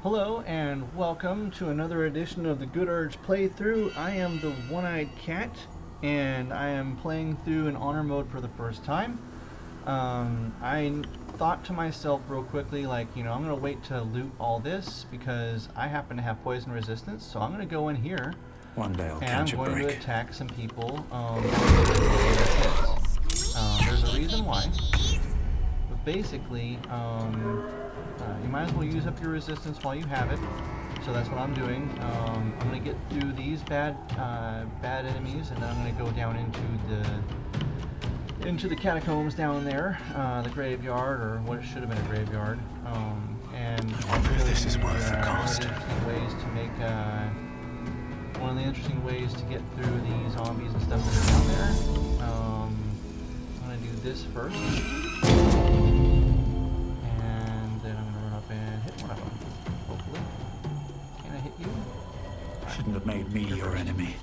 Hello and welcome to another edition of the Good Urge playthrough. I am the One-Eyed Cat and I am playing through in honor mode for the first time. I thought to myself real quickly, like, I'm going to wait to loot all this because I happen to have poison resistance, so I'm going to go in here. One day I'll and catch I'm a going break. to attack some people. There's a reason why. But basically, you might as well use up your resistance while you have it. So that's what I'm doing. I'm going to get through these bad enemies, and then I'm going to go down into the catacombs down there, the graveyard, or what it should have been a graveyard. And I wonder if this is worth the cost. One of the interesting ways to get through these zombies and stuff that are down there. I'm going to do this first. And then I'm going to run up and hit one of them. Hopefully. Can I hit you? Shouldn't have made me your enemy.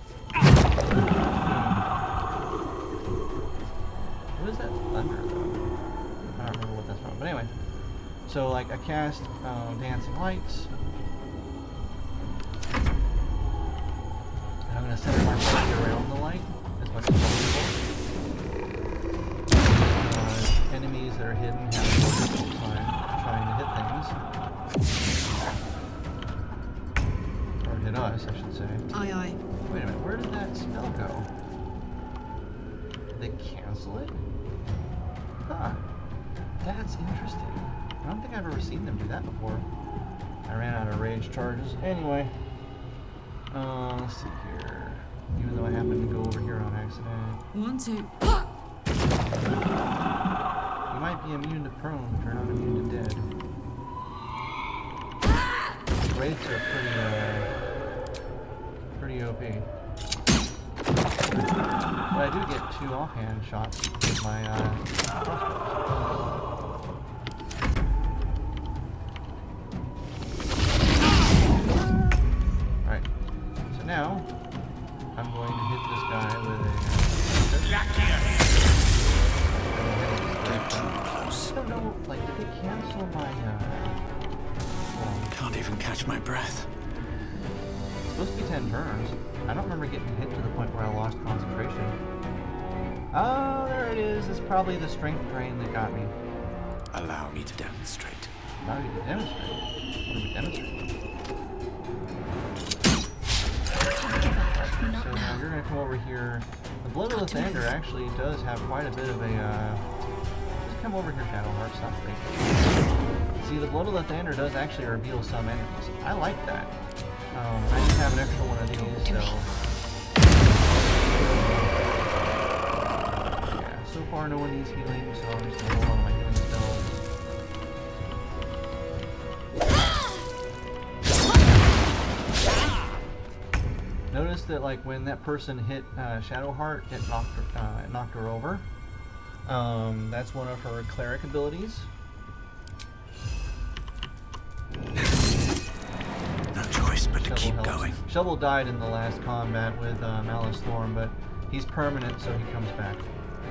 What is that thunder though? I don't remember what that's from. But anyway. So like I cast dancing lights. I'm going to center my body around the light as much as possible. Enemies that are hidden have a difficult time trying to hit things. Or hit us, I should say. Aye, aye. Wait a minute, where did that spell go? Did they cancel it? Huh. That's interesting. I don't think I've ever seen them do that before. I ran out of rage charges. Anyway. Let's see here. Even though I happened to go over here on accident. 1, 2. You might be immune to prone, but you're not immune to dead. Rates are pretty OP. But I do get 2 offhand shots with my crossbows. Now, I'm going to hit this guy with a... Get too close. I don't know, like, did they cancel my, Can't even catch my breath. It's supposed to be 10 turns. I don't remember getting hit to the point where I lost concentration. Oh, there it is. It's probably the strength drain that got me. Allow me to demonstrate. Allow you to demonstrate? What do we demonstrate? So now you're going to come over here. The Blood of the Thunder actually does have quite a bit of a, just come over here, Shadowheart, stop breaking. See, the Blood of the Thunder does actually reveal some enemies. I like that. I just have an extra one of these, so... Yeah, so far no one needs healing, so I'm just going to hold on to my healing spells. Notice that, like, when that person hit Shadowheart, it knocked her over. That's one of her cleric abilities. No choice but to keep going. Shovel died in the last combat with Malice Thorn, but he's permanent, so he comes back.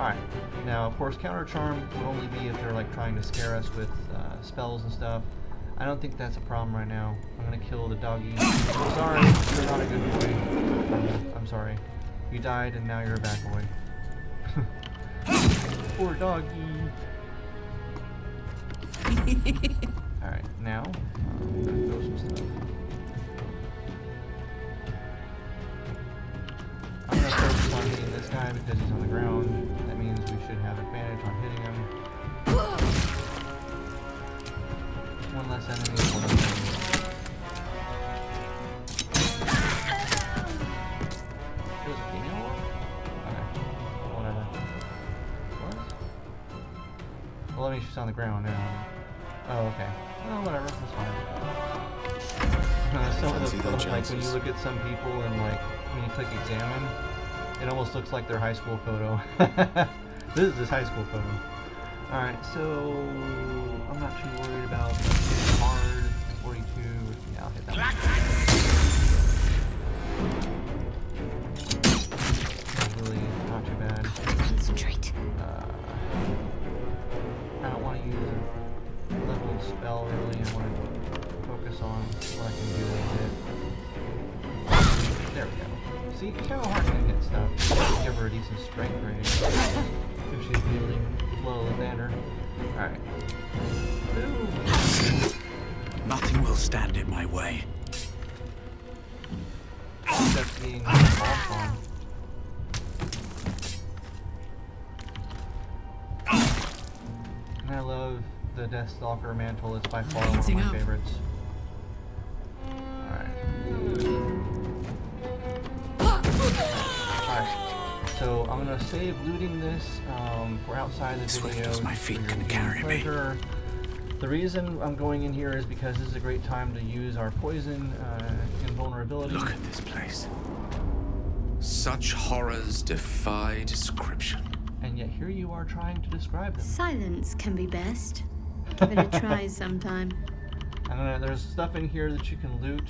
Alright, now, of course, Counter Charm would only be if they're, like, trying to scare us with spells and stuff. I don't think that's a problem right now. I'm gonna kill the doggy. Sorry, you're not a good boy. I'm sorry. You died and now you're a bad boy. Poor doggy. Alright, now, I'm gonna throw some stuff. I'm gonna focus on hitting this guy because he's on the ground. That means we should have advantage on hitting him. One less enemy. It was a female one? Okay. Whatever. What? Well, I mean, she's on the ground now. Oh, okay. Well, whatever. That's fine. Some of the, like, when you look at some people and, like, when you click examine, it almost looks like their high school photo. This is his high school photo. Alright, so I'm not too worried about hard 42. Yeah, I'll hit that one. That's really not too bad. Concentrate. I don't want to use a level spell really. I want to focus on what I can do with it. There we go. See, it's kind of hard to hit stuff. Give her a decent strength rating if she's wielding the blow of the banner. Alright. Nothing will stand in my way. That's being off on. And I love the Deathstalker mantle. It's by far one of my favorites. Alright, so I'm gonna save looting this for outside the video. As my feet can carry me. The reason I'm going in here is because this is a great time to use our poison invulnerability. Look at this place. Such horrors defy description. And yet here you are trying to describe them. Silence can be best. Give it a try sometime. There's stuff in here that you can loot.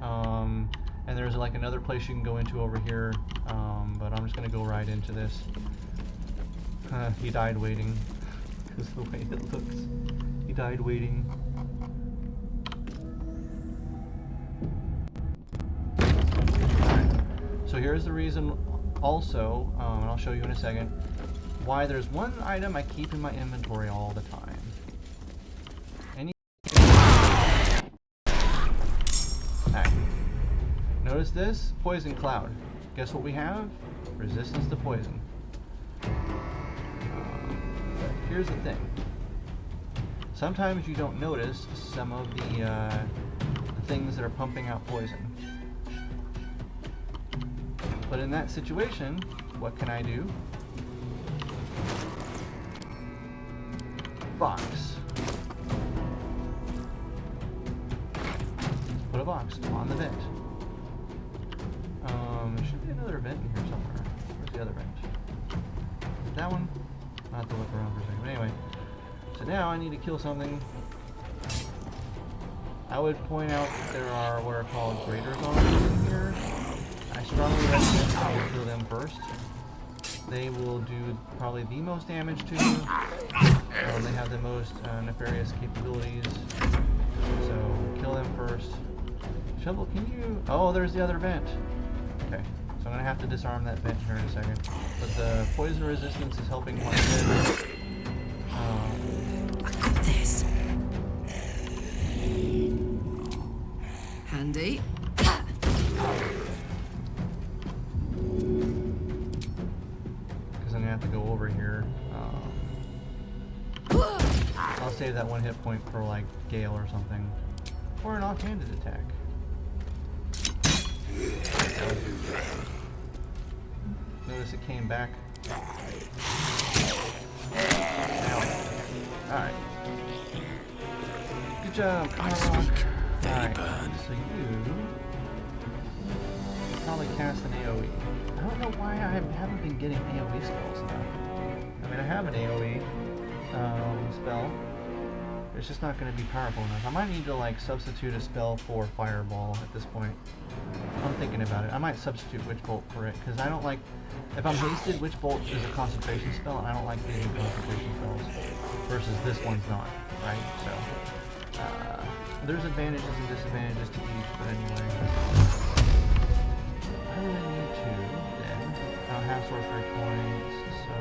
And there's like another place you can go into over here, but I'm just gonna go right into this. He died waiting, because the way it looks. He died waiting. Alright, so here's the reason also, and I'll show you in a second, why there's one item I keep in my inventory all the time. Notice this? Poison cloud. Guess what we have? Resistance to poison. Here's the thing. Sometimes you don't notice some of the things that are pumping out poison. But in that situation, what can I do? Box. Put a box on the vent. There should be another vent in here somewhere. Where's the other vent? Is it that one? I'll have to look around for a second. But anyway, so now I need to kill something. I would point out that there are what are called greater zombies in here. I strongly recommend that you kill them first. They will do probably the most damage to you. They have the most nefarious capabilities. So kill them first. Shovel, can you... Oh, there's the other vent. Okay, so I'm going to have to disarm that vent here in a second. But the poison resistance is helping quite a bit. I got this. Handy. Because I'm going to have to go over here. I'll save that one hit point for like Gale or something. Or an offhanded attack. Notice it came back. Alright. Good job, Rock. Alright, so you probably cast an AoE. I don't know why I haven't been getting AoE spells enough. I mean, I have an AoE spell. It's just not going to be powerful enough. I might need to like substitute a spell for Fireball at this point. I'm thinking about it. I might substitute Witch Bolt for it because I don't like. If I'm hasted, Witch Bolt is a concentration spell, and I don't like using concentration spells. Versus this one's not, right? So there's advantages and disadvantages to each, but anyway. I really need to then. I don't have sorcery points, so.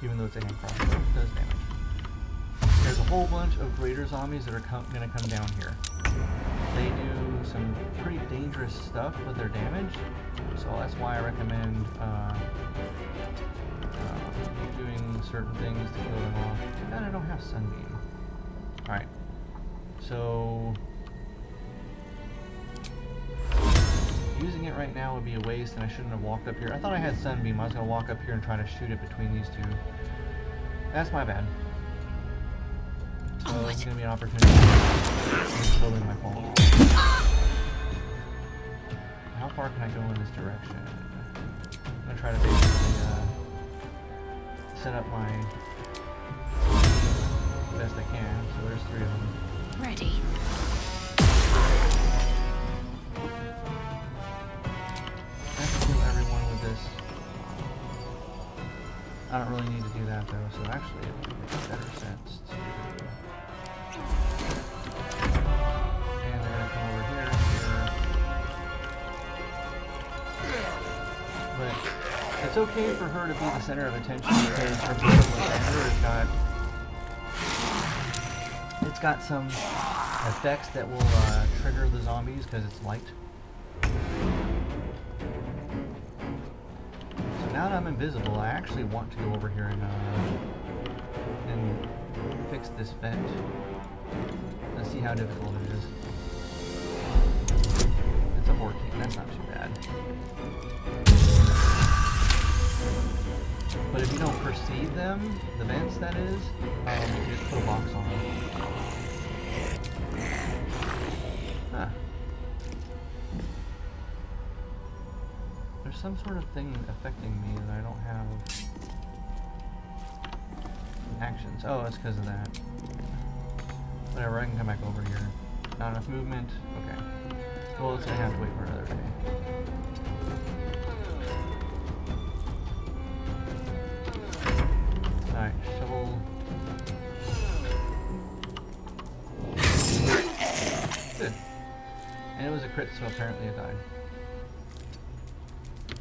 Even though it's a hand crossbow, it does damage. There's a whole bunch of greater zombies that are going to come down here. They do some pretty dangerous stuff with their damage, so that's why I recommend doing certain things to kill them off. Too bad I don't have Sunbeam. Alright, so using it right now would be a waste, and I shouldn't have walked up here. I thought I had Sunbeam. I was going to walk up here and try to shoot it between these two. That's my bad. So it's going to be an opportunity. It's totally my fault. How far can I go in this direction? I'm going to try to basically set up my best I can. So there's 3 of them. Ready. I have to kill everyone with this. I don't really need to do that though, so actually it would make better sense to... And they're gonna come over here, But it's okay for her to be the center of attention because her brother Baldur has got... It's got some effects that will trigger the zombies because it's light. So now that I'm invisible, I actually want to go over here and fix this vent. Let's see how difficult it is. It's a 14, that's not too bad. But if you don't perceive them, the vents that is, you just put a box on them. Huh. There's some sort of thing affecting me that I don't have actions. Oh, it's because of that. Whatever, I can come back over here. Not enough movement? Okay. Well, it's gonna have to wait for another day. Alright, shovel. Good. And it was a crit, so apparently it died.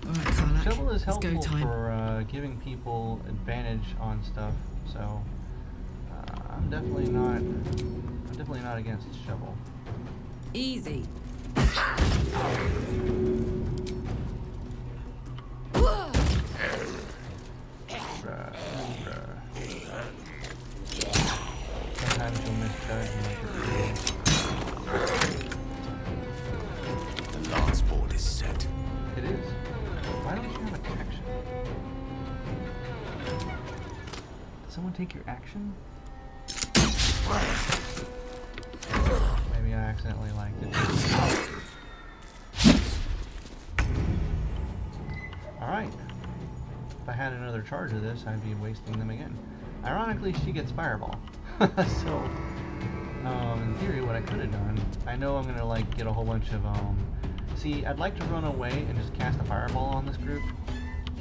Alright, Karlak. Shovel is It's go helpful time. for giving people advantage on stuff, so I'm definitely not against shovel. Easy. Sometimes you'll misjudge and make it real. The last board is set. It is. Why don't you have an action? Did someone take your action? Maybe I accidentally liked it. Alright. If I had another charge of this, I'd be wasting them again. Ironically, she gets Fireball. So, in theory, what I could have done, I know I'm gonna like get a whole bunch of, see, I'd like to run away and just cast a Fireball on this group,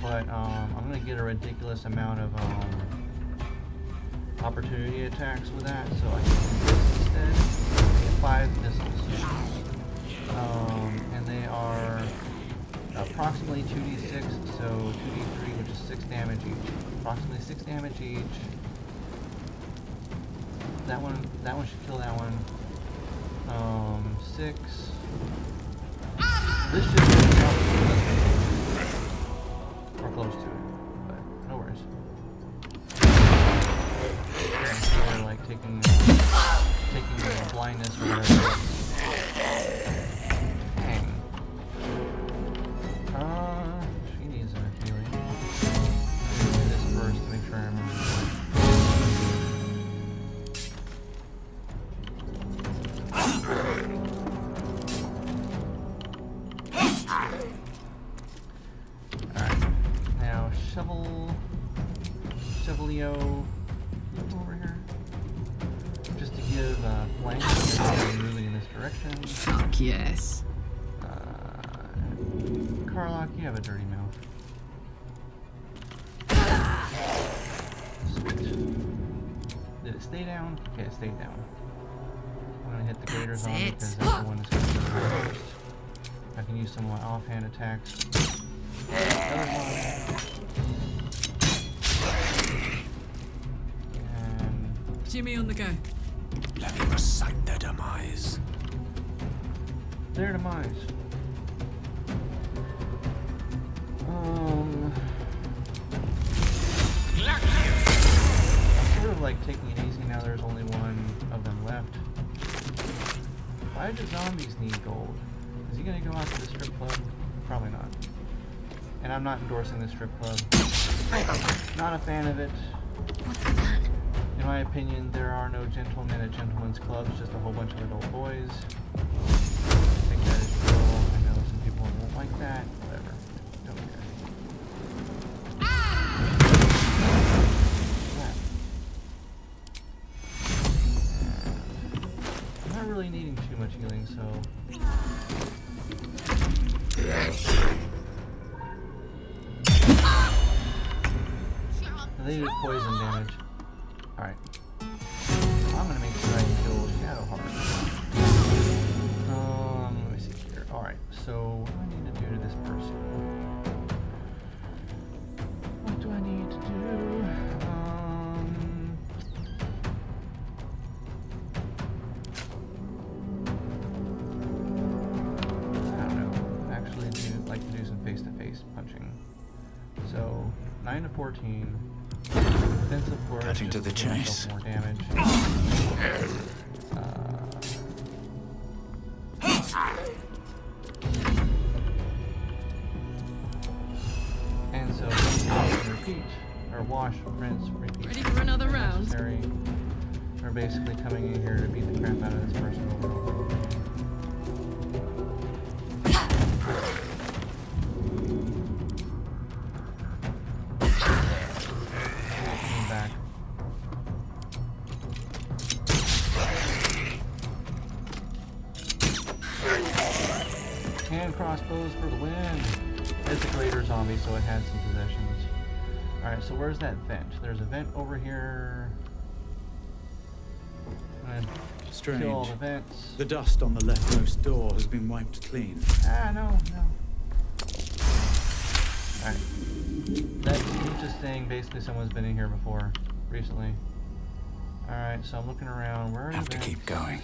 but, I'm gonna get a ridiculous amount of, opportunity attacks with that, so I can do this instead. I get 5 missiles. And they are approximately 2d6, so 2d3, which is 6 damage each. Approximately 6 damage each. That one should kill that one. 6. This should be or close to it, but no worries. They're like taking the blindness or whatever. Dang. She needs a healing. I'm gonna do this first to make sure I remember. Alright. Now Chevelio over here. Just to give blank moving in this direction. Fuck yes. Karlak, you have a dirty mouth. Sweet. Did it stay down? Okay, it stayed down. I'm gonna hit the greater That's zombie it. because that's the one that's gonna go first. I can use some of my offhand attacks. Other one. And Jimmy on the go. Let me recite their demise. their demise. I'm sort of like taking it easy now. There's only one of them left. Why do zombies need gold? Is he gonna go out to the strip club? Probably not. And I'm not endorsing the strip club. Not a fan of it. In my opinion, there are no gentlemen at gentlemen's clubs, just a whole bunch of adult boys. Take that as you will. I know some people won't like that. Whatever. Don't care. needing too much healing, so... They did poison damage. Alright. I'm gonna make sure I kill Shadowheart. Let me see here. Alright, so what do I need to do to this person? What do I need to do? I don't know. Actually, like to do some face-to-face punching. So, 9 to 14. Defensive force. Cutting to the chase. More damage. And so, repeat, or wash, rinse, repeat. Ready for another round? Necessary. We're basically coming in here to beat the crap out of this person over and over. Back. Hand crossbows for the win. It's a greater zombie, so it had some possessions. Alright, so where's that vent? There's a vent over here. I'm gonna kill all the Strange. vents. The dust on the leftmost door has been wiped clean. Ah, no. Alright. That's just saying basically someone's been in here before, recently. Alright, so I'm looking around. Where are the Have to vents? keep going.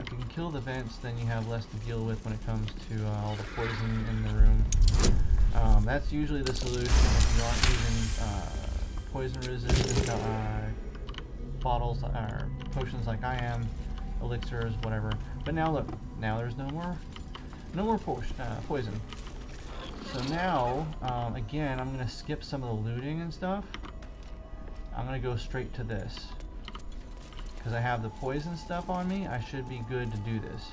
If you can kill the vents, then you have less to deal with when it comes to all the poison in the room. That's usually the solution if you aren't using poison resistant bottles or potions like I am, elixirs, whatever. But now look, now there's no more poison. So now, again, I'm gonna skip some of the looting and stuff. I'm gonna go straight to this. Because I have the poison stuff on me, I should be good to do this.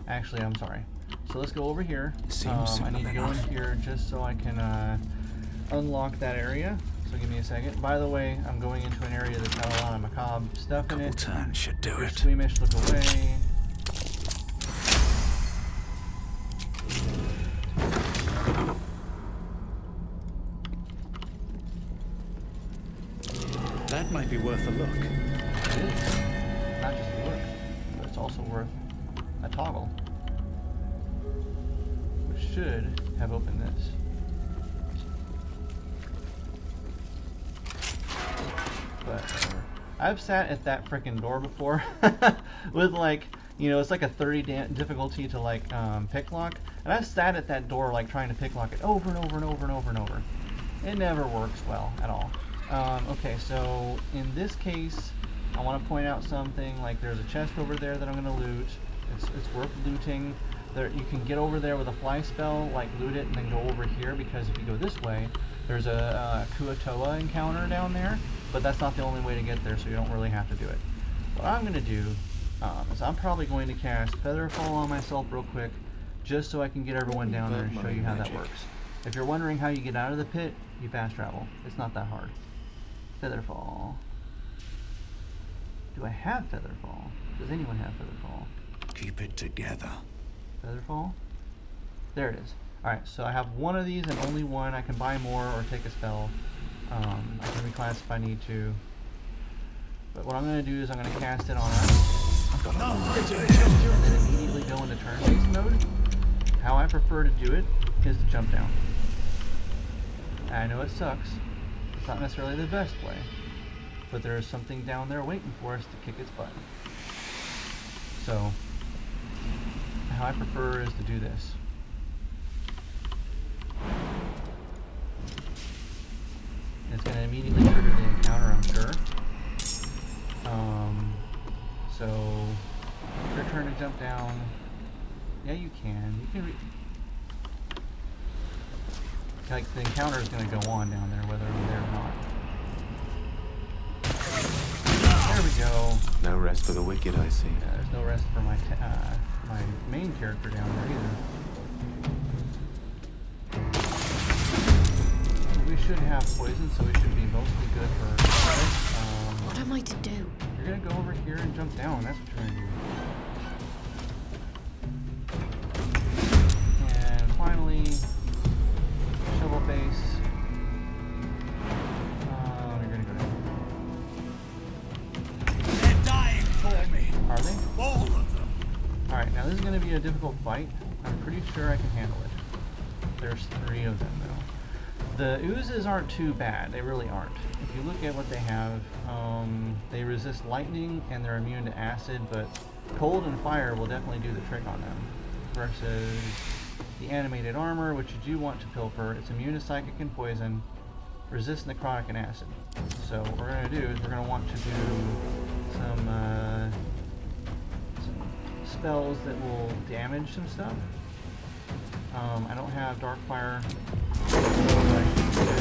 Actually, I'm sorry. So let's go over here. I need to go in here just so I can unlock that area. So give me a second. By the way, I'm going into an area that's got a lot of macabre stuff in Couple it. turns should do If you're it. squeamish, look away. That might be worth a look. It is. Not just a look, but it's also worth a toggle. Which should have opened this. But whatever. I've sat at that frickin' door before with like, you know, it's like a 30 difficulty to like pick lock, and I've sat at that door like trying to pick lock it over and over and over and over and over. It never works well at all. Okay, so in this case, I want to point out something. Like there's a chest over there that I'm gonna loot. It's worth looting. There, you can get over there with a fly spell, like loot it, and then go over here, because if you go this way, there's a Kuatoa encounter down there, but that's not the only way to get there, so you don't really have to do it. What I'm gonna do is I'm probably going to cast Featherfall on myself real quick, just so I can get everyone down there and show you how that works. If you're wondering how you get out of the pit, you fast travel. It's not that hard. Featherfall. Do I have Featherfall? Does anyone have Featherfall? Keep it together. Featherfall? There it is. Alright, so I have one of these and only one. I can buy more or take a spell. I can reclass if I need to. But what I'm going to do is I'm going to cast it on us. And then immediately go into turn-based mode. How I prefer to do it is to jump down. I know it sucks. It's not necessarily the best way. But there is something down there waiting for us to kick its butt. So, how I prefer is to do this. It's going to immediately trigger the encounter, I'm sure. So, your turn to jump down. Yeah, you can. You can. Like, the encounter is going to go on down there, whether I'm there or not. There we go. No rest for the wicked, I see. There's no rest for my my main character down there either. We should have poison, so we should be mostly good for What am I to do? you're gonna go over here and jump down. That's what you're gonna do. And finally, shovel base. You're gonna go down. They're dying for me. Are they? All of them. Alright, now this is gonna be a difficult fight. I'm pretty sure I can handle it. There's 3 of them though. The oozes aren't too bad, they really aren't. If you look at what they have, they resist lightning and they're immune to acid, but cold and fire will definitely do the trick on them. Versus the animated armor, which you do want to pilfer, it's immune to psychic and poison, resist necrotic and acid. So what we're going to do is we're going to want to do some spells that will damage some stuff. I don't have dark fire. So I should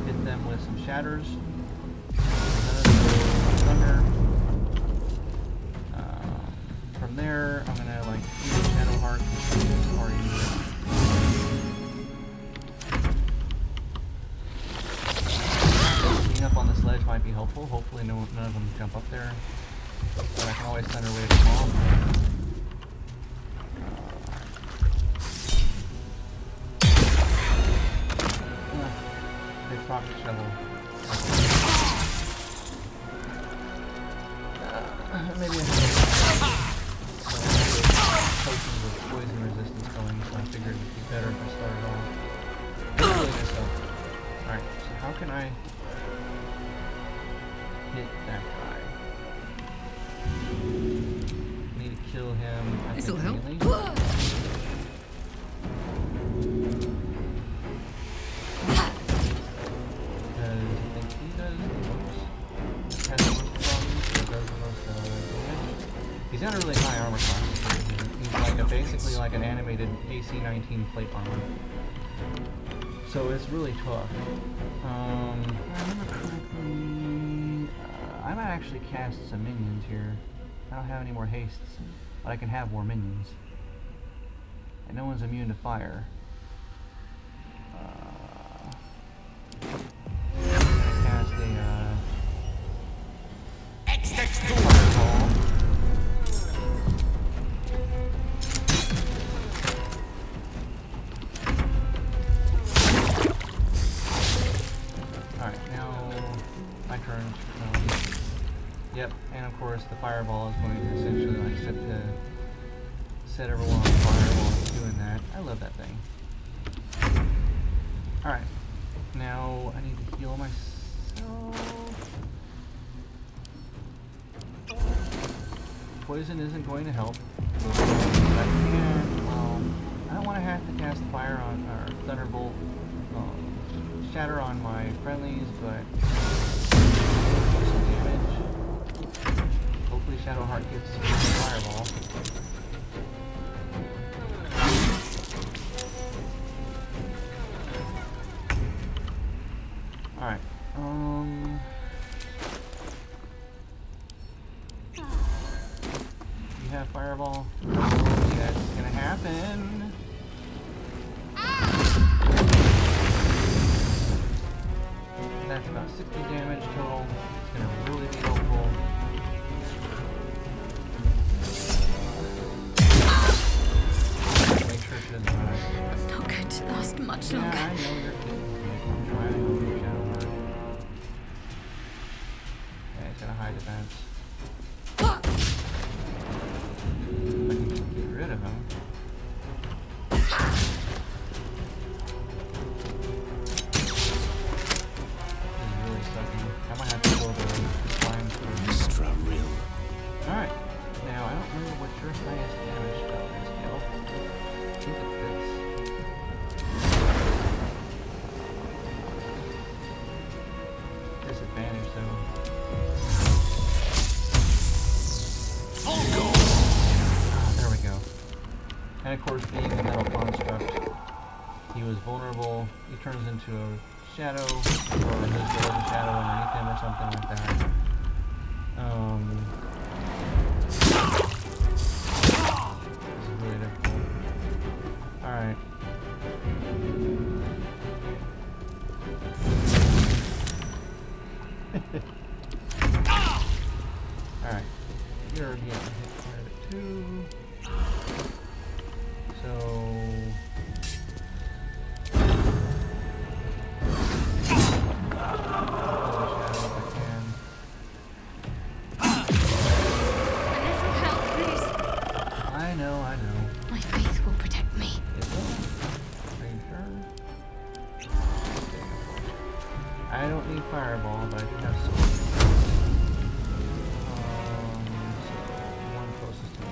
hit them with some shatters. Thunder. From there, I'm gonna like use Shadow Heart or being up on this ledge might be helpful. Hopefully none of them jump up there. But I can always Thunder Wave them all. Rock shovel. Maybe I have potions of poison resistance going, so I figured it'd be better if I started off. Alright, so how can I hit that guy? I need to kill him. This'll help. He's got a really high armor class. He's like basically like an animated AC-19 plate armor. So it's really tough. If I remember correctly, I might actually cast some minions here. I don't have any more hastes, but I can have more minions. And no one's immune to fire. I'm gonna cast a fireball. Alright, now my turn. Yep, and of course the fireball is going to essentially like set everyone on fire while it's doing that. I love that thing. Alright, now I need to heal myself. Poison isn't going to help. But I can, I don't want to have to cast fire on, or thunderbolt, shatter on my friendlies, but some damage. Hopefully Shadow Heart gets some fireball. Alright, you have fireball? That's gonna happen. That's about 60 damage total. It's gonna really be helpful. Make sure she doesn't die. It's not going to last much Yeah, longer. I know you're kidding me. I'm trying to help you, Shadow Heart. Yeah, it's got a high defense. I can get rid of him. This is really sucking. I might have to go the flying through. Extra real. Alright. Now, I don't remember what your highest damage spell is, Gil. I think it's this. Disadvantage, though. There we go. And of course, being a metal construct, he was vulnerable. He turns into a shadow, or there's a shadow underneath him or something like that. fireball, but I do have sword. So one closest to me.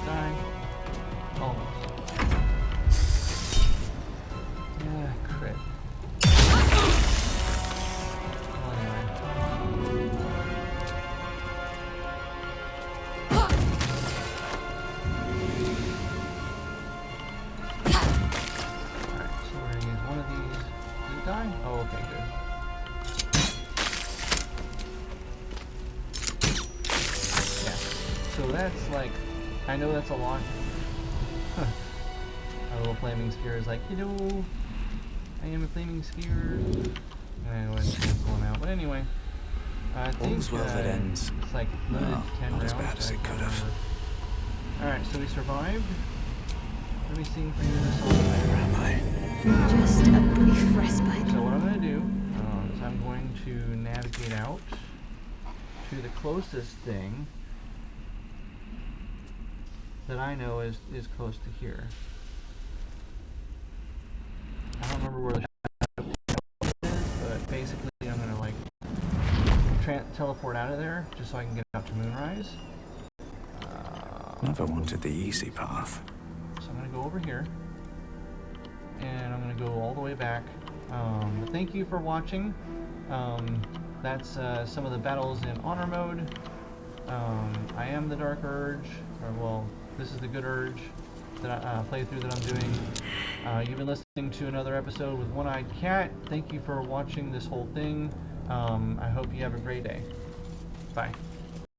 Die. Almost. Yeah, crit. Well, anyway. Alright, so we're gonna use one of these. Did it die? Oh, okay, good. Yeah. So that's like, I know that's a lot. Our little flaming spear is like, I am a flaming spear. And I go ahead and cancel him out. But anyway, I think All's well that ends. it's like limited Well, to 10 not rounds. as bad as I it can't could have. remember. Alright, so we survived. Let me sing for you this song. Where am I? Just a brief respite. So what I'm going to do is I'm going to navigate out to the closest thing that I know is close to here. I don't remember where the is, but basically I'm going to like teleport out of there just so I can get up to Moonrise. Never wanted the easy path. So I'm going to go over here, and I'm going to go all the way back. But thank you for watching. That's some of the battles in Honor Mode. I am the Dark Urge, or well, this is the Good Urge that playthrough that I'm doing. You've been listening to another episode with One-Eyed Cat. Thank you for watching this whole thing. I hope you have a great day. Bye.